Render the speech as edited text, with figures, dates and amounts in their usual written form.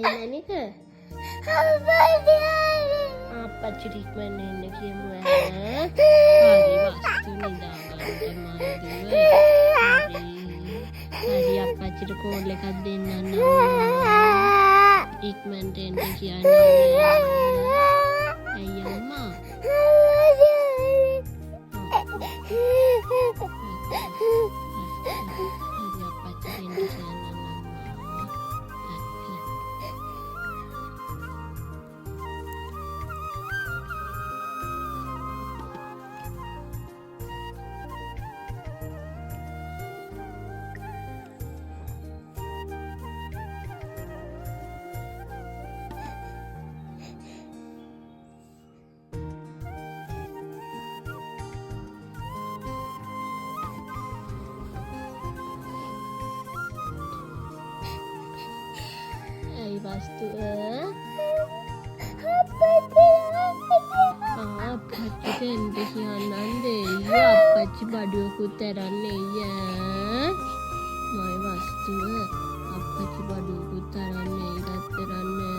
නනික අපච්චිට ඉක්මන එන්න කියමු ඈ. හරි වස්තු නිදාගන්න මාදුව. හරි අපච්චිට කෝල් එකක් දෙන්නම් ඉක්මනට එන්න කියන්නේ. ඇයි අම්මා? වස්තුව අපච්චිට එන්න කියන්නම් දෙයියෝ. අපච්චි බඩුවකුත් අරන් එයි ඈ. මයි වස්තුව අපච්චි බඩුවකුත් අරන් එයි. ගත්තරන්නේ